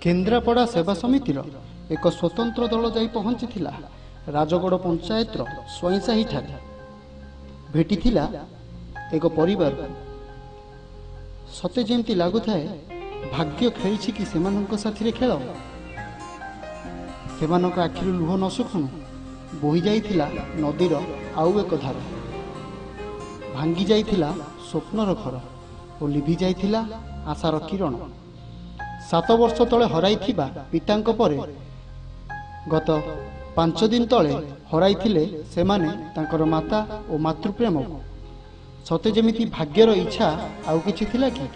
केन्द्रापड़ा सेवा समितिर एक स्वतंत्र दल जाई पहुंची राजगड़ पंचायत स्वईंसाही भेटी एक परिवार सते जमी लगुए भाग्य खेली कि सेमानंक साथी खेल सेमानंक आखिर लुह न सुखुणु बोही जाइथिला नदीर आउ एक धार भांगी जाइथिला स्वप्नर घर और लिभि जाइथिला आशार किरण 7 वर्ष तले हराइथिबा पितांक परे गत 5 दिन तले हराइथिले सेमाने तांकर माता और मातृप्रेम को सते जेमिति भाग्यर इच्छा आउ किछि थिला कि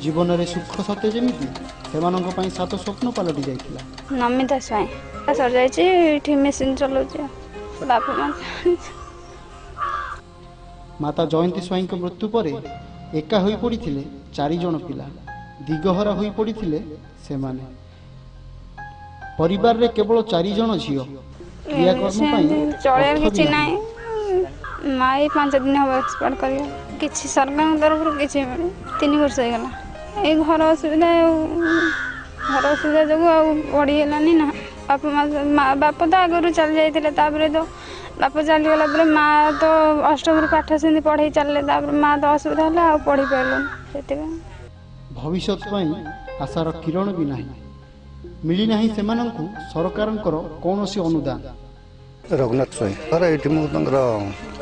जीवन रे सुख सते जेमिति सेमानंक पई 7 स्वप्न पलटि जाइथिला। नमिता स्वाई सर जाइछि इठी मेसिन चलौछि बापा माता जयंती स्वाई को मृत्यु पर एका होई पड़िथिले 4 जण पिला दिगहरा होई पड़िथिले सेमाने परिवार रे केवल 4 जण झियो क्रियाकर्म पई चले किछि नाही माई 5 दिन हो एक्सपायर करियो किछि सरकार तरफ किछि 3 वर्ष हो गला ए घर असुविधा जो बढ़ी गलानी ना बाप तो आगु चल जाइए तो बाप चलीगला माँ तो अष्टम पाठ से पढ़े चलले माँ तो असुविधा है पढ़ी पार्लुन से भविष्य आशार किरण भी नहीं मिली नहीं सेमानंकु सरकारंकर कौनसी अनुदान। रघुनाथ स्वाई सर ये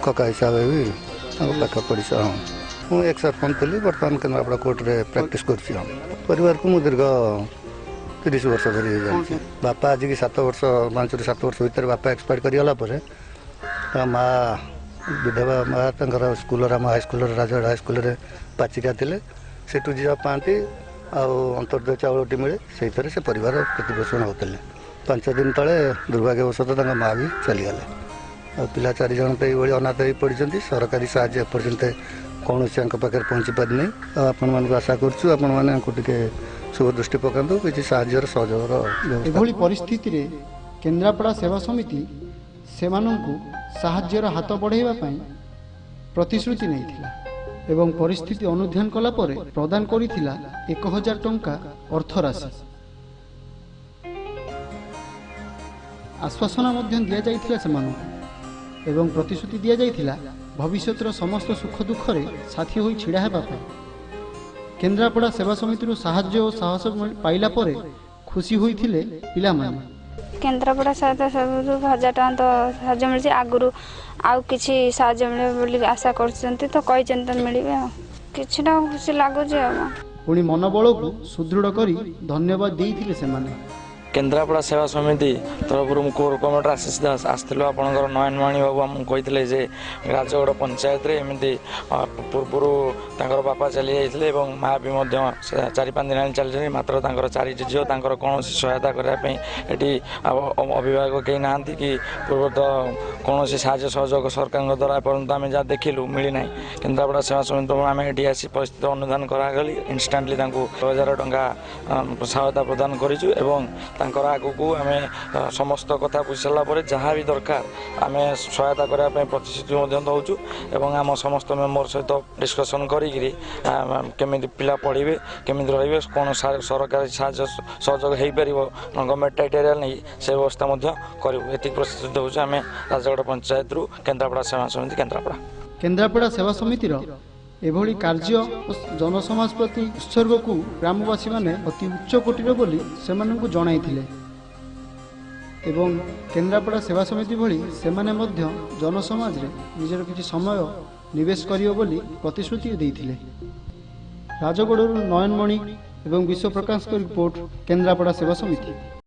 कका हिसाब भी पाख पढ़ी मुझे एक सरपंच थी बर्तमान केन्द्रापड़ा कोर्ट रे प्रैक्टिस कर को दीर्घ 30 वर्ष धरी बापा आज की 7 वर्ष 5-7 वर्ष भर बापा एक्सपायर करगला माँ विधवा माँ स्कूल हाईस्कूल राजगढ़ हाईस्कूल पाचिका थे से जा पाती अंतर्दय चाउलटी मिले से परिवार प्रतिपोषण होते 5 दिन तले दुर्भाग्यवशत माँ भी चलीगले पिला 4 जन तो ये अनाथ हो पड़ी सरकारी साहाय्य एपर्यंत कौन पाखे पहुँची पारि नहीं आपण मान आशा करें शुभ दृष्टि पकातु किसी साहाय्य सहयोग एभली परिस्थिति रे केन्द्रापड़ा सेवा समिति सेमानंकु साहाय्यर हाथ बढ़ाइबा पई प्रतिश्रुति नैथिला एवं परिस्थिति अनुध्यान कला परे प्रदान करिथिला 1000 टंका अर्थ राशि आश्वासना मध्य दिया जाइथिला सेमानंकु एवं प्रतिश्रुति दिया जाइथिला भविष्यतर समस्त सुख दुख रे साथी होई छिड़ा हेबा पई केन्द्रापड़ा सेवा समिति साहाय्य और साहस पाइला परे खुशी होइथिले पिला माने केन्द्रापड़ा सहित सब 1000 टका तो साहाय्य मिलछि आगुरु आउ किछि साहाय्य मिले बोली आशा करछन्ती तो कहिचन्त मिलिबे किछिटा खुशी लागुछि पुणी मनोबल को सुदृढ़ करी धन्यवाद देइथिले सेमाने। केन्द्रापड़ा सेवा समिति तरफ कोर कमिटी आसलु आपंकर नयनमणि बाबू आमको कही जे राजगढ़ पंचायत एमती पूर्वर तर बापा चली जाते माँ भी 4-5 दिन चली मात्र 4 झील कौन सहायता करने अभिभावक कहीं ना कि पूर्व तो कौन साहय सहयोग सरकार द्वारा एपर्यंत आम जहाँ देखिलु मिलना केन्द्रापड़ा सेवा समिति आम ये आसी परिस्थिति अनुधान करागली इनस्टाटली 1000 टंका सहायता प्रदान करूँ तांकर आगू आम समस्त कथा बुझी सारापर जहाँ भी दरकार आम सहायता करने प्रतिश्रुति दौचु एवं आम समस्त मेम्बर सहित डिस्कसन करी पिला पढ़े केमी रे कौन सरकारी साहय सहयोग हो पार गवर्नमेंट टाइटेरियल नहीं से व्यवस्था करूँ ये प्रतिश्रुति दूसरे आम राजगढ़ पंचायत रु केन्द्रापड़ा सेवा समिति केन्द्रापड़ा सेवा समितिर एभली कार्य और जनसमाज प्रति उत्सर्ग को ग्रामवासी माने अति उच्च कोटिर बोली सेमानंकु जणाइथिले एवं केन्द्रापड़ा सेवा समिति भली सेमाने मध्य जनसमाज रे निजर किछि समय निवेश करियो बोली प्रतिश्रुति देइथिले। राजगढ़ नयनमणि एवं विश्व प्रकाश को रिपोर्ट केन्द्रापड़ा सेवा समिति।